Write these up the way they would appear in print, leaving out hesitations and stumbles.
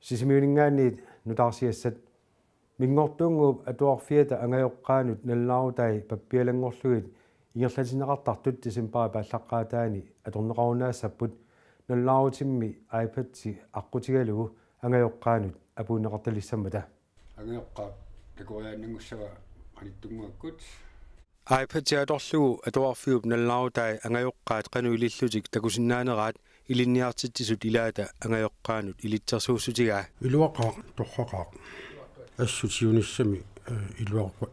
сисимиунингаани нутаарсиассат мингортунгууп атуарфиата ангайоққаанут наллаарутай паппиалангорлугит ингерлатинеқартартут тисимпаа пааллаққаатаани аторнеқарунаассаппут наллаарутимми iPad-си аққутигалугу ангайоққаанут апуунеқарталиссаммата ангайоққаа такориааннангуссава qaниттунгуаккут iPad-иаторлугу атуарфиуп наллаарутай ангайоққаат қануилиллутик такусиннаанераат илинниартитсисут илаата ангайоққаанут илитсерсууссутигаа илуақаа торрақаа ассутиуниссами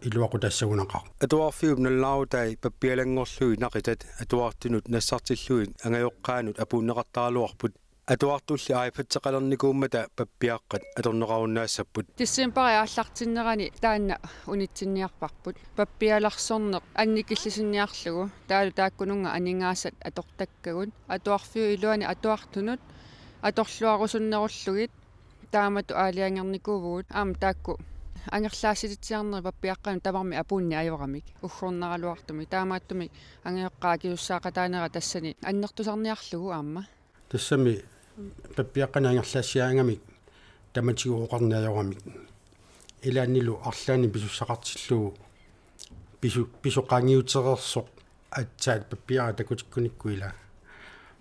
илуақутассагунақаа атуарфиуп наллаарутай паппиалангорлуи нақитат атуартинут нассартиллуит ангайоққаанут апууннеқартаалуарпут атуартулли iPad-теқалерникууммата паппиаққат аторнеқарунаассаппут тиссимпари ааллартиннерани таанна унитсинниарпарпут паппиаларсорнеқ анникиллисинниарлугу таалу тааккунунга анингаасат атортаккагут атуарфиу илуани атуартунут аторлуарусуннеруллугит таамату аалиангерникуувгут аама таакку ангерлаассилитсиарнери паппиаққану тамарми апуунни аёрамик уггорнералуартуми таамааттуми ангиоққаа киуссаақатаанера тассани аннертусарниарлугу аама тассами паппиаққана ангерлаассиаангамик таматигуоқарниаёрамик илааннилу арлаани писуссақартиллугу писоқаангиутерерсоқ атсаат паппиара такутиккуниккуила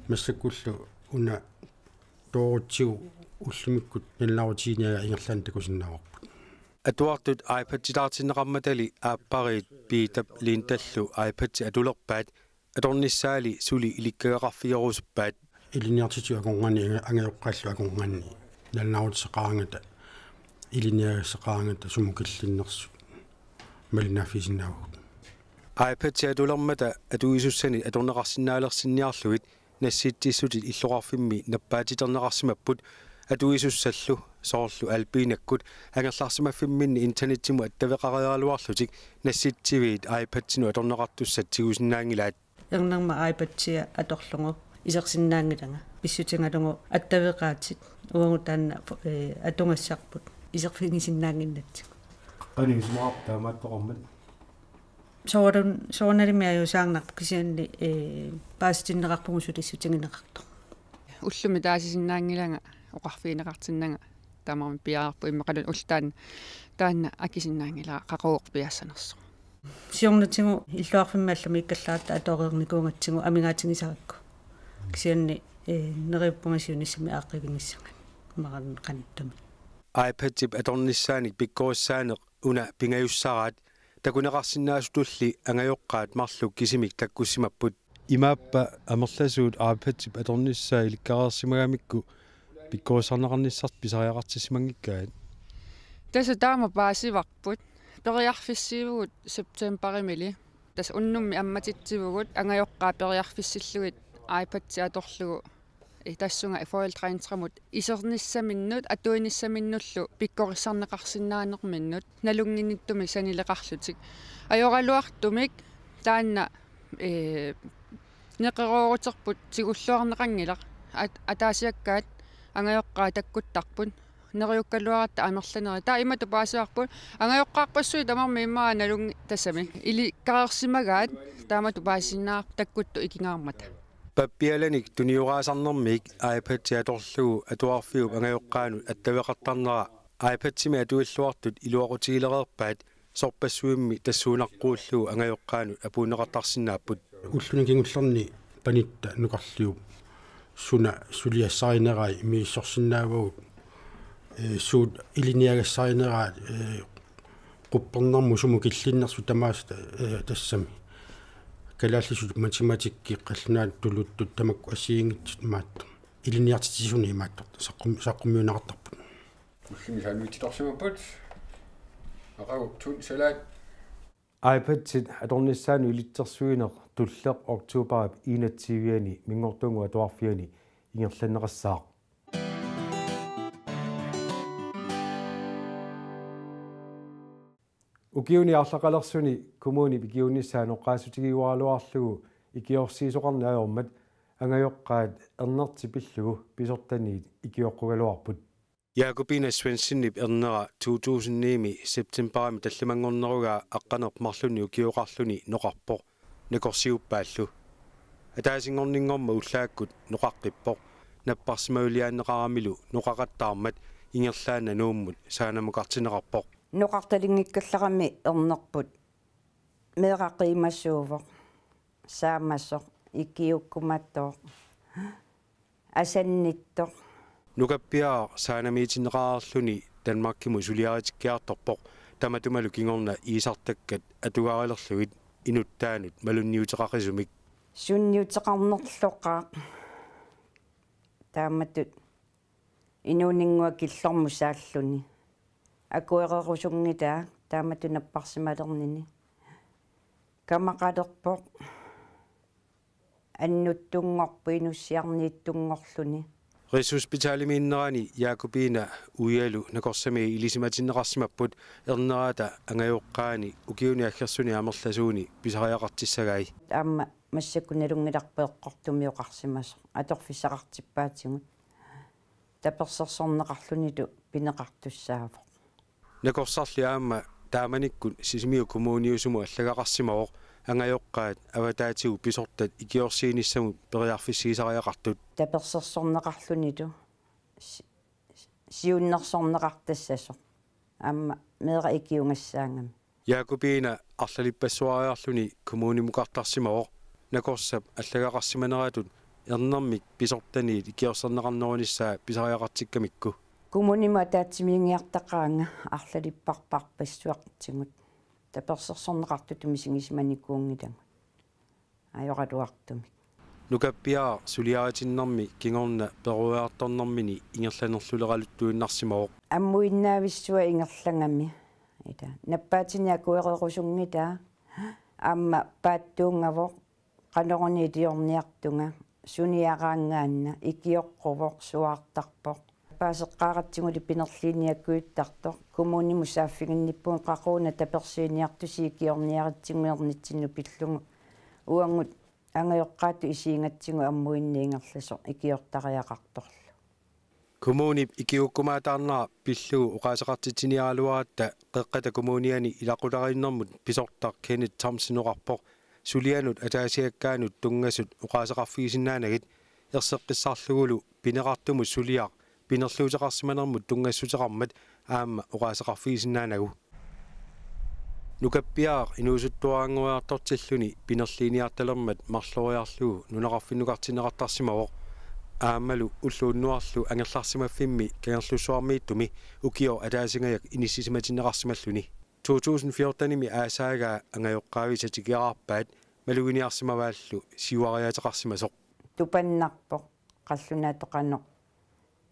массаккуллу уна тоорутсигу уллумиккут налларутииниага ингерлаани такусиннааварпут атуартут iPad-тилаартиннеқарматали ааппариит биитап лиинталлу iPad-ти атулерпаат аторниссаали сули иликкагақарфиорусуппаат илиниартиту аконгани ангайоққаллу аконганни налларутсеқарангата илиниагасеқарангата сумукиллиннерсу малинафисиннаавут iPad-ти атулермата атуисуссани аторнеқарсинаалерсинниарлугит насситтиссутит иллоқарфимми наппаатитернеқарсимаппут атуисуссаллу соорлу алпиинаккут ангерларсимаффимминни интернеттиму аттавеқариаалуарлутик насситсивиит iPad-тину аторнеқартуссат тигусиннаангилаат ернерма iPad-тиа аторлугу исерсиннаангилага писсутингалугу аттавеқаатит уангу таанна атунгассарпут исерфигисиннаангиннатсик анисмаап таамааттоқармат соорналимиаюсаарнарп кисианни паастиннеқарпугусут иссутингинеқарто уллуми таасисиннаангилага оқарфиинеқартиннага таамарми пиаарпу иммақалун ултаан таанна акисиннаангилаа қақуоқ пиассанерсо сиорнатингу иллуарфиммааллами иккаллаарта аториерникуунгатсигу амигаатингисаракку кисианни нериппумасиунissami ааққивингиссаган маран қаниттами iPad-тип аторниссааник пиккооссаанеқ уна пингаюссараат такунеқарсинаасутулли ангайоққаат марлук кисимик таккуссимаппут имааппа амерласуут iPad-тип аторниссаа иликкареерсимагамикку пиккоосарнеқарниссарт писариақартиссимангиккаат таса таама паасиварпут периарфиссивгут септембаримили тас уннумми амматитсивгут ангайоққаа периарфиссиллугит iPad-ти аторлугу тассунга foil 33-мут исерниссаминнут атуиниссаминнуллу пиккорissarneqarsinnaanерминнут налунгинниттуми санилеқарлутик ajorалуартумик таанна неқероорутерпут тигуллуарнеқангилақ атаасиаккаат ангайоққаа таккуттарпут нериуккалуаратта амерланери таа имату паасиарпут ангайоққаарпассуи тамарми иммаа налунги тассами или карерсимагаат таамату паасиннаар таккутту икингаармата паппиаланик туниураасарнэрмик iPad-ти аторлугу атуарфиуп ангайоққаанут аттавеқартарнера iPad-тими атуиллуартут илуақутигилереерпаат сорпассуимми тассуунаққууллугу ангайоққаанут апуунеқартарсинааппут уллуникингуллерни панитта нуқарлиуп суна сулиассаринерай мииссорсинаавагут суут илиниагассаринераат қуппернэрму сумукиллиннерсу тамааста тассами калааллисут математикки қаллунаат тулуттут тамакку ассиингитсут маатту илиниартитисуни мааттор саққуммиунеқартарпут уллуми саануититорсимаппут акагу тун салаат iPad-тит аторниссаану илитсерсуинеқ туллеқ октообарап иинатсивиани мингортунгу атуарфиани ингерланнеқассаақ укиуни арлақалерсуни коммуни пикиунниссаан оққаасутигиуаалуарлугу икиорсиисоқарнаажормат ангайоққаат ернертипиллугу писортаниит икиоққугалуарпут Jakobina Svenssonip ernnera 2009 septemberami tallamangornerugaa aqqanermarluni ukiuqarluni noqarpoq nakorsiuppaallu ataasingorninngorma ullaakkut noqaqqippoq napparsimauliaanneqaramilu noqaqattaarmat ингерлаана нууммут саанамукартинеқарпоқ нуқарталингиккалларами ернерпут меэқақимассуувоқ саамассоқ иккиуккуматтоқ асанниттоқ нукаппиаа саанамиитинеқаарлүни Danmarkkimu сулиаритиккиарторпоқ таматумалу кингорна иисартаккат атугаарилерлугит инуттаанут малунниутеқақисумик сунниутеқарнерлоқаа тааматут инуунингуа киллорму сааллуни акуэрерусунгитаа тааматунаппарсималернини камақалерпоқ аннуттунгорпу инуссиарнииттунгорлуни Rigshospitalimiinnerani Jakobina uyalu nakorsami ilisimatinneqarsimapпут ernerata angajoqqaani ukiuniaggersuni amerlasuuni pisariaqartissagai таама массаккуналунгиларпеэққортумиоқарсимасо аторфиссақартиппаатигут таперсерсорнеқарлуниту пинеқартуссаавоқ nakorsarli aamma taamanikkun sisimiu kommuniusumu allagaqarsimavoq angajoqqaat avataatigu pisortat ikiorsiinissamut periarfissiisariaqartut таперсерсорнеқарлуниту сиуннерсорнеқартассасо аама меэра икиунгассаангам Jakobina арлалиппассуариарлүни kommunimukартарсимавоқ накорсап аллагақарсиманератут ернэрмик писортаниит икиорсернеқарнерунissaa писариақартиккамикку кумунима таатсимиингиартақаанга арлалиппарпарпассуақтигут таперсерсорнеқартуту мисигисманикуунгилангут ajoratuartumik nukappiaa suliaritиннэрми кингорна перуаартарнэрмини ингерланерлулералуттуиннарсимавоқ аммуиннаависсуа ингерлангами ита наппаатиниа куэрерусунгита аама пааттуунгавоқ канорни тиорниартунга суниараангаанна икиоққувоқ суаартарпоқ паасеққааратсигули пинерлиниаккуиттартоқ коммуниму сааффигинниппуун қақууна таперсииниартуси икиорниаритсигмиернитсинну пиллугу уангут ангайоққаату исиингатсигу аммуинниингерласо икиортариақарторлу коммунип икиуккумаатаарнера пиллугу уқаасеқартитиниаралуаратта қеққата коммуниани илақулариннэрмут писортар Kenneth Thomsen-оқарпоқ сулианут атаасиаккаанут тунгасут уқаасеқарфигисиннаанагит ерсеққиссаарлугулу пинеқартуму сулиақ пинерлуутеқарсиманермут тунгассутеқармат аама уқаасеқарфигисиннаанагу нукаппиаар инуусуттуаангуяартортиллуни пинерлиниарталермат марлориарлугу нунеқарфиннукартинеқартарсимавоқ аамалу уллууннуарлу ангерларсимаффимми кангерлуссуармииттуми укио атаасингаяк иниссисиматинеқарсималлуни 2014-ними аасаагаа ангайоққаависатикиараарпаат малугиниарсимавааллу сиуариатеқарсимасоқ тупаннарпоқ қаллунаатоқано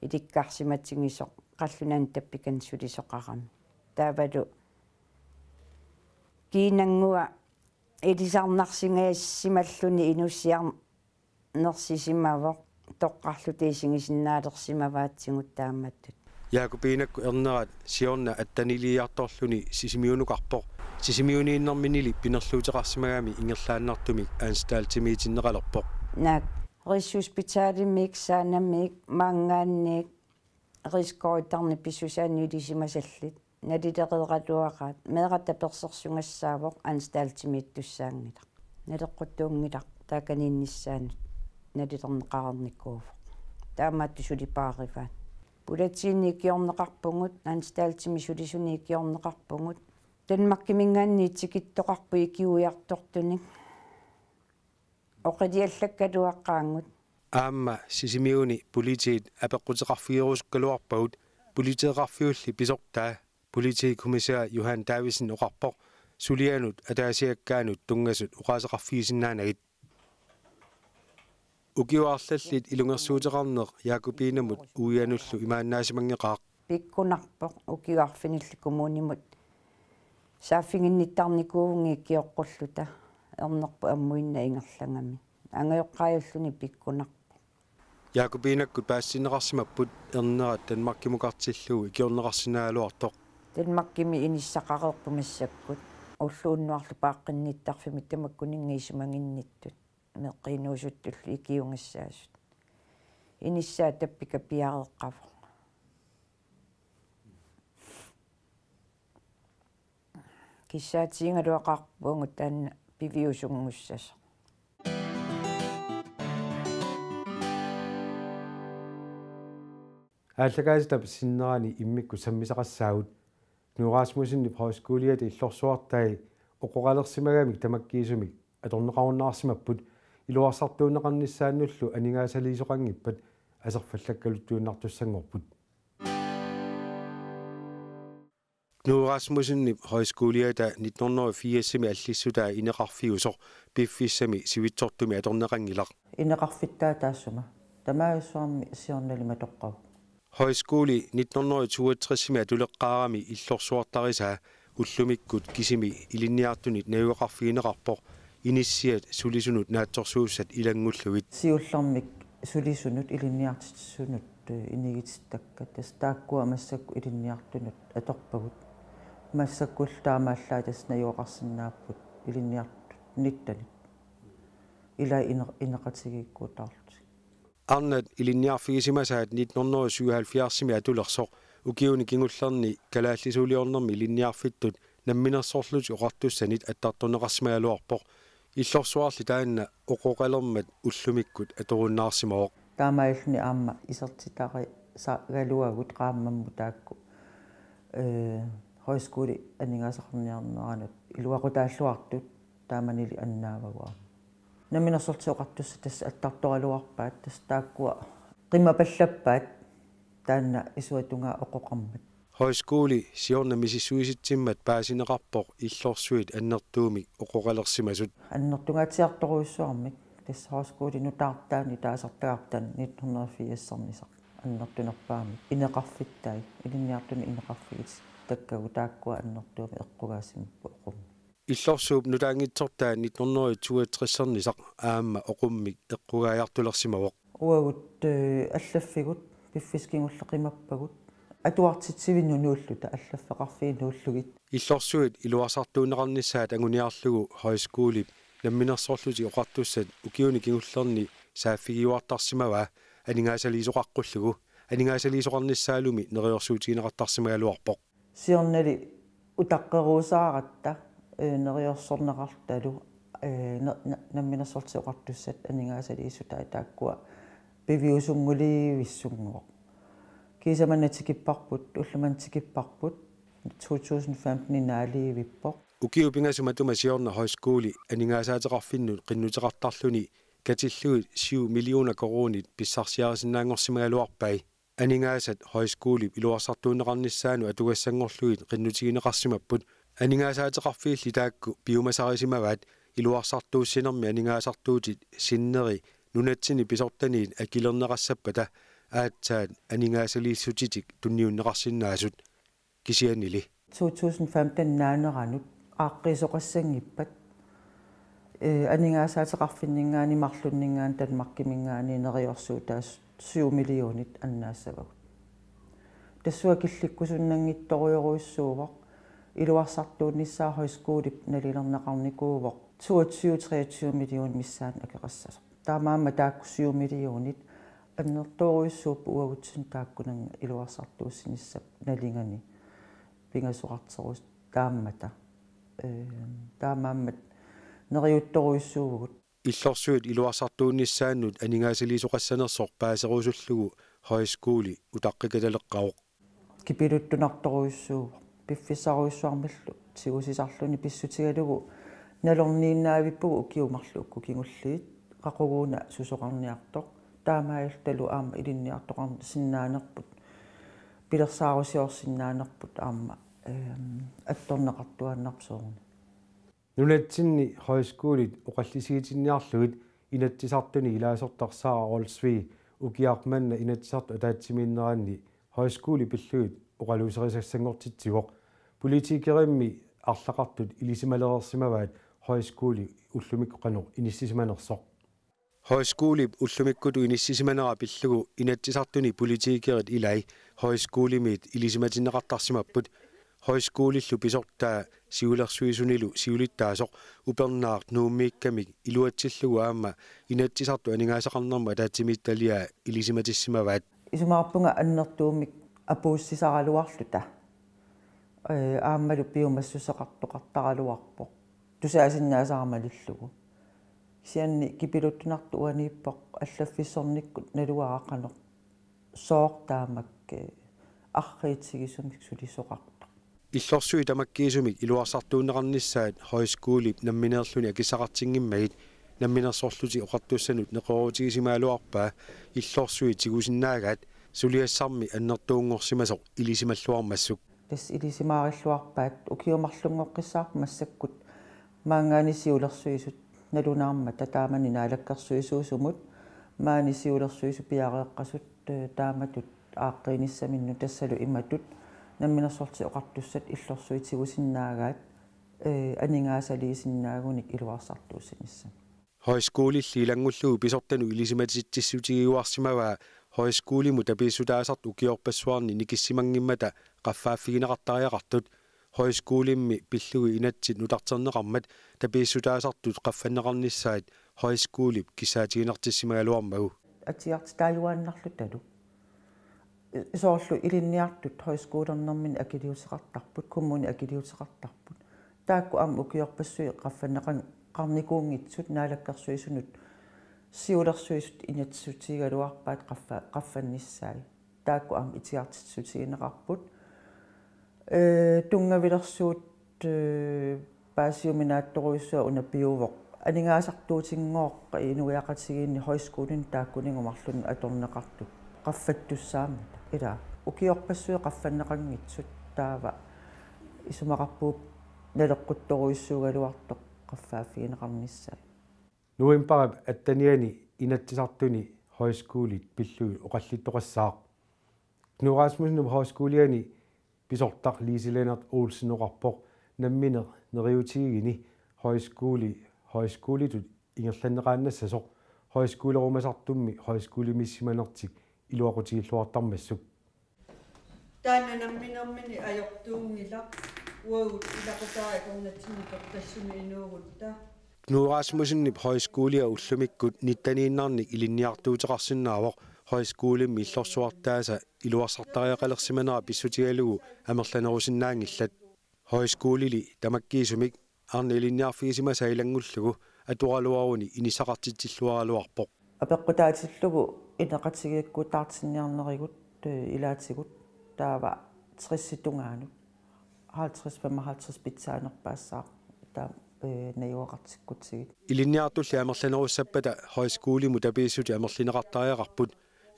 иликкарсиматсигисоқ қаллунаан таппикан сулисоқарами таавалу кинангуа элисарнарсингаяссималлуни инуссиарнерсисимавоқ тоққарлутеисингисиннаалерсимаваатсигут тааматтут Jakobinakku ernerat siorna attaniliartorluni sisimiunukарпоқ sisimiuniinnerminili pinerluuteqarsimagami ingerlaannartumik aanstaaltimiitinneqalerpoq naak Rigshospitalimik saanamik maangaanniik riskoitarni pissusaaniulisimasallit nalileriqaluaqaat meeqata persersungassaawoq aanstaaltimiittussaangilaq naleqquttuungilaq taakaniinnissaanut nalilerneqarernikkuuvoq taamaattu sulipaarivaat Pulatiini kiorneqarpungut aanstaaltimi sulisuni kiorneqarpungut Danmarkkimingaanniitsikittoqarpu ikiuiartortunik oqiliallakkaluaqqaangut aamma sisimiuni politiit apeqquteqarfigerusukkaluarpagut politieqarfiulli pisortaa politikommissær Johan Davidsen oqarpoq sulianut ataasiakkaanut tungasut uqaaseqarfigisinnaanagit ukiuarlallit ilungersuuteqarneq Jakobinamut uianullu imaannaasimangeqaaq pikkunarpoq ukiuarfinilli kommunimut saafinginnittarnikuungi kioqqulluta ernerpu ammuinna ingerlangami angajoqqaajulлуни pikkunarpoq Jakobinakkut paassinneqarsimapput ernerat Danmarkkimukartillugu ikiorneqarsinaaluartoq Danmarkkimi inissaqareerpu massakkut уллууннуарлу пааққинниттарфими тамаккунингаисумангинниттут меққинуусуттуллу икиунгассаасут иниссаа таппика пиареэққаво киссаатиингалуақарпунгут таанна пивиусунгуссасо ааллагааситап синнерани иммикку саммисақассаагут нураасмусинни проскуулиати иллорсуартай оқоқалерсимагамик тамаккиисумик аторнеқаруннаарсимаппут илуарсартуунеқарниссааннуллу анигаасалиисоқангиппат асерфаллаккалуттууннартуссангорпут нураасмусинни проскуулиата 1984-сими аллиссутаа инеқарфигусор пиффиссами сивитсортуми аторнеқангилақ инеқарфиттаа таассума тамааюссуарми сиорналима тоққав højskole 1962-сими атулеққарами иллорсуартарисаа уллумиккут кисими илинниартунит наюақарфигинеқарпо иниссиат сулисунут наатсорсууссат илангуллугит сиуллэрмик сулисунут илинниартиссунут инигититтакка тас тааккуа массакку илинниартунут аторпагут массаккултаамааллаа тас наюақарсинааппут илинниартут ниттани ила инеқатигиккуутаарлути арнат илинниарфигисимасаат 1977-сими атулерсоқ укиуни кингуллерни калааллисуулиорнэрми илинниарфиттут намминерсоорлути оқартуссанит аттартунеқарсимагалуарпоқ иллорсуарли таанна оқоқалермат уллумиккут аторуннаарсимаоқ таамаиллни аама исертитари сагалуагут qaamammu таакку højskole анингаасақарниарнеранут илуақутааллуартут тааманили аннаавагуа наминерсортиоқартусса тасса аттарторалуарпаат тас тааккуа qimapallappaat таанна исуатунгаа оқоқармат højskole сиорна мисиссуиситсиммат паасинеқарпоқ иллорсуит аннертуумик оқоқалерсимасут аннертунгаатиарторуйссуармик тасса højskole нутаартаани таасартаартан 1980-сарнисақ аннертунерпаами инеқарфиттаи илинниартуни инеқарфигит таккагу тааккуа аннертуumi эққугаасимппу оқум иллорсууп нутаангитсортаа 1962-сарнисақ аама оқуммик эққугаажартулерсимавоқ уагут аллаффигут пиффискингуллеқимаппагут атуартитсивиннунууллута аллаффеқарфиинууллугит иллорсуит илуасартуунеқарниссаат агуниарлугу højskole намминерсоорлути оқартуссат укиуни кингуллерни сааффигиуартарсимава анингаасалиисоқаққуллугу анингаасалиисоқарниссаалуми нериорсуутигинеқартарсимагалуарпоқ сиорнали утаққеруусааратта нериорсорнеқарталу намминерсортиоқартуссат анингаасалиисутаа тааккуа пивиусунгулиивиссунгуоқ кисаманатикиппарпут уллумантикиппарпут 2015 инаалиивиппоқ укиупингасуматума сиорна højskole анингаасаатеқарфиннут қиннутеқартарлуни катиллуит 7 миллиона коронит писсарсиарисиннаангорсимагалуарпай анингаасат højskole илуарсартуунеқарниссаану атугассангорлуит қиннутигинеқарсимаппут анингаасаатеқарфиилли таакку пиумасарисимаваат илуарсартууссинерми анингаасартуутит синнери нунатсини писортаниит акилернеқассаппата аатсаат анингаасалииссутитик тунниуннеқарсинаасут кисианили 2015 наанеранут ааққисоқассангиппат анингаасаатеқарфиннингаани марлуннингаан танмаркимингаани нериорсуу таас 7 миллионит аннаассавагут тассуа килликкусуннангитторуйоруйссуувоқ илуарсартуунниссаа højskole налилернеқарникуувоқ 22-23 миллион миссаан акеқассасо таамаама таакку 7 миллионит аннертооруйссууп уагутсин тааккунанга илуарсартууссиниссап налингани пингасоқартерус тааммата таамааммат нериутторуйссуугут иллорсуит илуарсартуунниссааннут анингаасалиисоқассанерсор паасерусуллугу højskole утаққикалеққавоқ кипилуттунарторуйссуугу пиффисаруйссуармаллу тигусисарлуни писсутигалугу налорнииннаавиппугу укиумарлукку кингуллиит қақугууна сусоқарниартоқ таамаалталу аама илинниартоқарни синнаанерпут пилерсаарусиорсиннаанерпут аама атторнеқартуаннарпсоорни нунатсинни højskolet оқаллисигитинниарлугит инатсисартуни илаасортарсаа оролсви укиарманна инатсисарту атаатсимииннеранни højskole пиллуит оқалуусерисассангортитсигоқ политикеримми арлақартут илисималерерсимаваат højskole уллумиккоқанеқ иниссисиманерсоқ højskole уллумиккуту иниссисиманера пиллугу инатсисартуни политикерит илай højskolemит илисиматиннеқартарсимаппут højskolellu pissortaa siulersuisunilu siulittaasоq upernaart nuummiikkamik iluatsillugu aamma inatsisartu aningaasaqarnerma ataatimiittalia ilisimatissимаваат исумаарпунга аннертуумик апууссисараалуарлута ааммалу пиумассусеқартоқартаралуарпоқ тусаасиннаасаарамалиллугу сианни кипилуттунарту уанииппоқ аллаффиссорниккут налуаақанеқ соортаамак арриитсигисумик сулисоқарта иллорсуи тамаккиисумик илуарсартуунеқарнissaат хойскуулип намминеерлүни акисақартингиммагит намминерсорлути оқартуссанут неқорутигисимаалуарпаа иллорсуи тигусиннаагаат сулиассарми аннертуунгорсимасоқ илисималлуармассук тас илисимаариллуарпаат укиумарлунгоққиссаарпа массаккут маангаанисиулерсуисут налунаарма татаамани наалаккерсуисуусумут маанисиулерсуису пиареэққасут тааматут ааққиниссаминну тассалу иматут намминерсорти оқартуссат иллорсуитигусиннаагаат анингаасалиисиннаагуник илуарсартууссимисса хойскуулилли илангуллугу писортану илисиматиситтиссутигиуарсимаваа хойскуулиму табиссутаасарт укиорпассуарни никиссимангиммата qaffaaффигинеқартариақартут хойскуулимми пиллуги инатсит нутартернеқармат табиссутаасартут qaffannеқарнissaat хойскуулип кисаатигинартиссимагалуармагу атиарт таалуааннарлу талу исоорлу илинниартут хойскуулернэрмин акилиусеқартарпут коммуни акилиусеқартарпут таакку аама укиорпассуи qaffannеқан qarnikuungitsut naalakkersuisunut siulersuisut inatsuutigaluarpaat qaffannissai taakku am itiartitsutigineqarput tungavilersuut paasiuminaattoruissua unapiuvoq aningaasartuutinngooqqa inuiaqatigiinni high-schoolin taakkuningumarlun atorneqartu qaffattussaamata ila ukiorpassui qaffanneqanngitsut taava isumaqarpuup naleqquttoruissuugaluartoq qaffaafiineqarnissai nuimparap attaniani inatsisartuni high-schoolit pillugi oqallittoqassaaq Knuasmusnum high-schooliani pisortaq Liisi-Lennart Olsen-oqarpoq namminer neriutigini high-schoolitut ingerlanneqaannassasoq high-schoolerumasartummi high-schoolimissimanertik iluaqutiilluartarmassuk таана намминермини ajortuungila уагут илақутааикорнатсинникер тассуми инуугутта Knuasmusnip high-schoolia ullumikgut nittaniinnaarnik ilinniartuuteqarsinnaavoq high-schoolimmi illorsuartaasa iluarsartariaqalersimanera pissutigalugu amerlanerusinnaangillat high-schoolili tamakkiisumik arni ilinniarfigisimasa ilangullugu atuqaluaruni inisaqartitsilluaraluarpoq апеққутаатиллугу инеқатигиаккутаартинниарнеригут илаатигут таава 60-тунгаанут 50-55 питсаанерпаассаа таа наюақартиккутсигит ilinniartulli amerlanerussapпата high-schoolimу tapiissути amерлинеқартариақарпут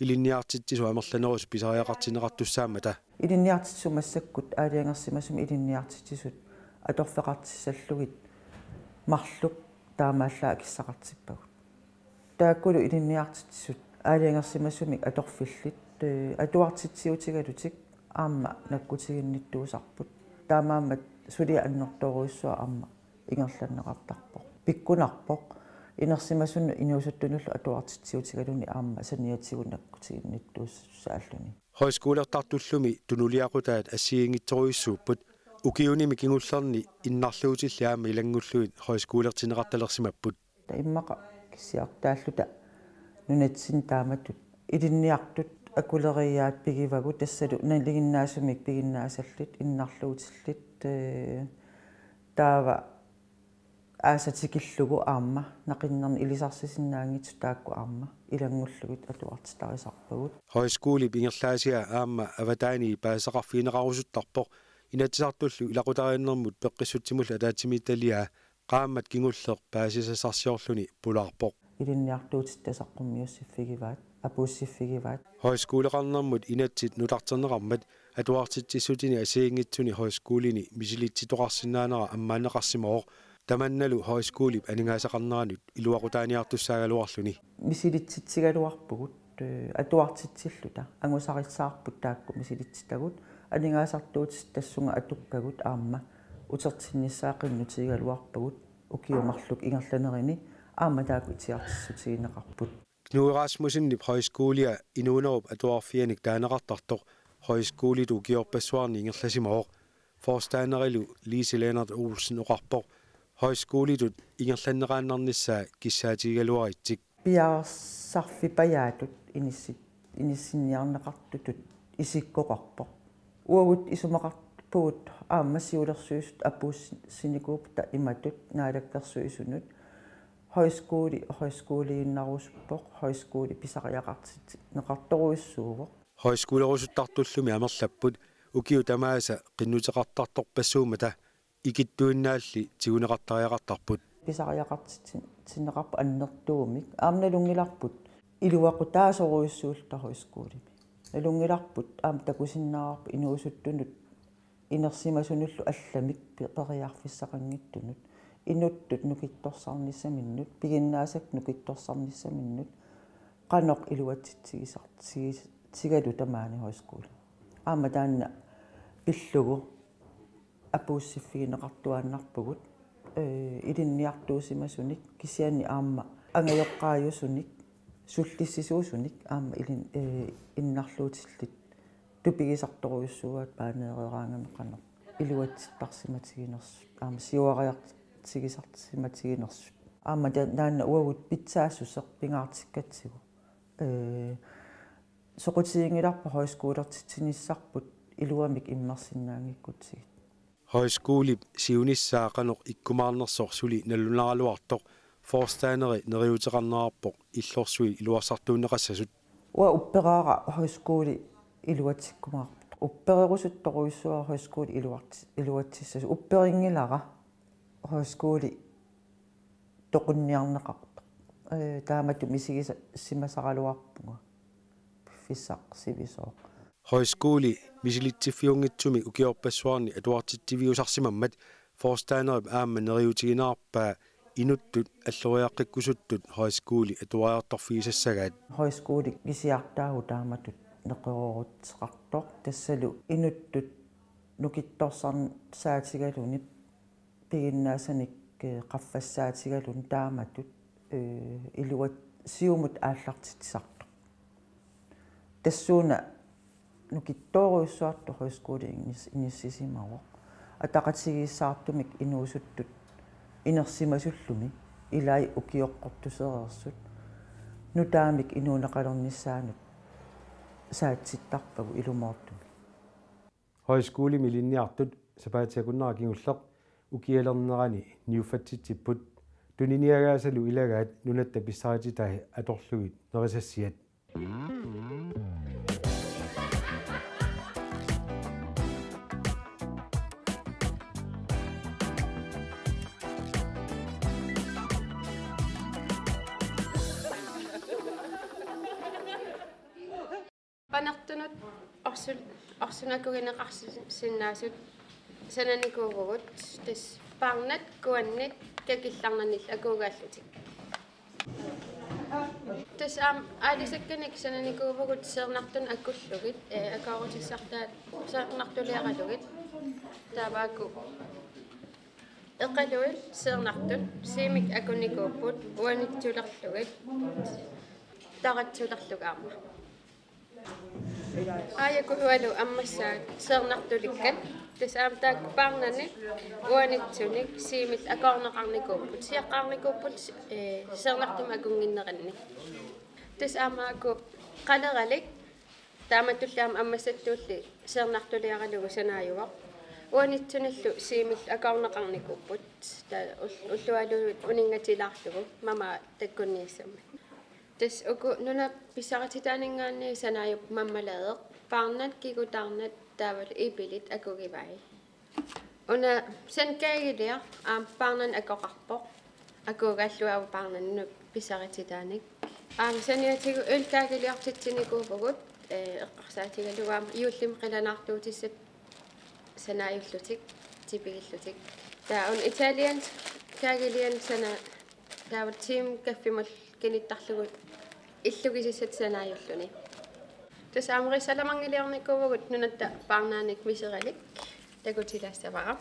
ilinniartitsisу amerlanerus pisariaqartineqartussaamata илинниартитсумассаккут аалиангерсимасум илинниартитсисут аторфеқартиссаллугит марлук таамааллаа киссақартиппагут тааккулу илинниартитсут аалиангерсимасумик аторфиллит атуартитсиутигалутик аама наккутигинниттуусарпут таамаамат сулиа аннэрторуиссуа аама ингерланнеқартарпоқ пиккунарпоқ инерсимасунну инуусуттунуллу атуартитсиутигалуни аама саниатсигуннаккутигинниттууссааллуни high-schoolertartullumi tunuliaqutaat assiingittoruissuupпут ukiunimi kingullerni innarluutilli aama ilangulluit high-schoolertineqartalersimapпут та иммақа киссиартааллута нунатсин тааматут илинниартут акулериаат пигивагу тассалу налигиннаасумик пигиннаасаллит иннарлуутиллит таава аасатикиллугу аама нақиннерни илисарсисиннаангитсу таакку аама илангуллугит атуартитарисарпагут high-schoolip ingerlaasiga aama avataani paasaqarfiineqarusuttarpoq inatsisartullu ilaqutariannermut peqqissutsimullu ataatimiittalia qaammat kingulleq paasisasarsiorluni pulaarpoq илинниартуутиттасаққуммиуссиффигиваат апууссиффигиваат high-schooleqarnermut inatsit nutarterneqarmat atuartitsissutini asiingitsuni high-schoolini misilitsitoqarsinnaanera ammaanneqarsimooq tamannalu high-schoolip aningaasaqarneranut iluaqutaaniartussaaгаluарлүни мисилитситсигалуарпугут атуартитсиллута ангусарissаарпут таакку мисилитситагут анингаасартуутис тассунга атуппагут аама утертиннissaақиннутигалуарпагут укиумарлук ингерланерини аама таакку итиартиссутигинеқарпут Knuasmusinnip high-schoolia inuunerup atuarfianik taanеqartartoq high-schoolit ukiorpassuarni ingerlasimooq forstaanerilu Liisi-Lennart Olsen oqarpoq high-schoolitut ingerlanneqaannarnissaa kissaatiggaluaritsik пиарсарфипаяатут инисsinniarneqartutut исиккоқарпоқ уагут исумақарпугут аама сиулерсуисут апууссиникуупта иматут наалаккерсуисунут high-schoolииннарусуппоқ high-schooli писариақартит неқарторуиссуувоқ højskolerusuttartullumi amerlapput ukiu tamaasa qinnutеqartartor passuumata ikittuinнaalli tiguneqartariaqartarput pisariaqartinneqarpu annertuumik aamnalungilarput iluaqu taasoruissuulta højskoolimi nalungilarput aam takusinnaarpu inuusuttunut inersimasunullu allamik periarfissaqanngittunut inuttut nukittorsarnissaminnut piginnaasak nukittorsarnissaminnut qanoq iluatsitsigisartigalu tamaani højskooli aama taanna pillugu apuussiffigineqartuaannarpugut ilinniartuusimasunik kisiani aamma angajoqqaajussunik sullissisuusunik aamma ilin innarluutillit tupigisartoruissuuat paaneereeraangami qanoq iluatsittarsimatiginersu aama siuariartigisartimatiginersu aamma taanna uagut pitsaasusseq pingaartikkatsigu soqutiingilarpa højskoolertitsinissarput iluamik immersinnaangikkutigit højskooli siunissaaqanoq ikkumaarnersoq suli nallunaraluartoq forstaaneri neriuteqarnerarpoq illorssui iluarsartuunneqassasut ua upperaara højskooli iluatsikkumaarput uppererusuttoruissua højskooli iluatsissas upperingilara højskooli toqunniarneqartoq taamatum isigisa simasaraluarpunga fissaq sivisooq højskooli misilittiffiungitsumi ukiorpassuarni atuartittiviusarsimammat forstaanerip aamma neriutiginаарpaa inuttut alloriaqqikkusuttut højskooli atuariartorfiisassagaat højskooli kisiartaagu taamatut neqerorutseqartoq tassalu inuttut nukittorsarn saatigaluni piginnaasanik qaffassaatigalun taamatut iluat siumut aallartitsartoq tassuuna nukittoruissuartu højskooli inissisimaroq ataqatigiissaartumik inuusuttut inersimasullumi ilai ukioqqortusereersut nutaamik inuuneqalornissaanut saatsittarpagu ilumoortumi højskooli milinniartut sapaatiakunnarakingulleq ukialernerani niuffatsitsiput tuniniagaasalu ilagaat nunatta pissarititai atorlugit nerisassiat Panartunut orsunakugineqarsinnaasut sananikuugugut tas paarnat kuannit kakillarnanil akuugaallutik tas aalisakkanik sananikuugugut seernartun akkullugit akaarutissartaat seernartuliaqalugit taavaakku eqaluit seernartut siimik akunikuupput uanitsulerlugit taratsulerlugaarma ayaku hualu ammassaat seernartulikkat tasaam taakku paarnani uanitsunik siimit akorneqarnikuupput siaqqaarnikuupput seernartum akunginneranni tasaamaaku qaleralik taamatullaam ammassattuulli seernartuliaqalugu sanaajuaq uanitsunallu siimit akorneqarnikuupput ullualuut uninngatilaarlugu mama takkunniissamma tas uku nuna pissaratitaaningaanni sanaajup mammalaeq paarnat kikutarnat taaval ipilit akugivai una san kaagilia paarnan akoqarpoq akuugalluavu paarnannu pissaratitaanik saniatigu ulkaagiliartitsinikuupugut eqqarsaatigalugaam iullim qilanaartuutissat sanaajullutik tipigillutik taa un italian kaagilian sana taavat team kaffimal kinittarlugut illugisissat sanaajulluni tas amrisalamanngiliarnikuugut nunatta paarnaanik miseralik takutilassavara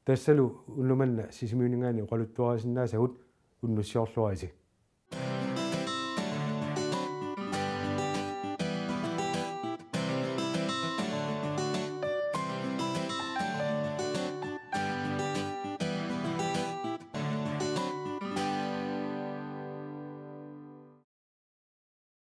tassalu unnumanna sisimiuningaani qaluttuarisinnaasagut unnussiorluarisi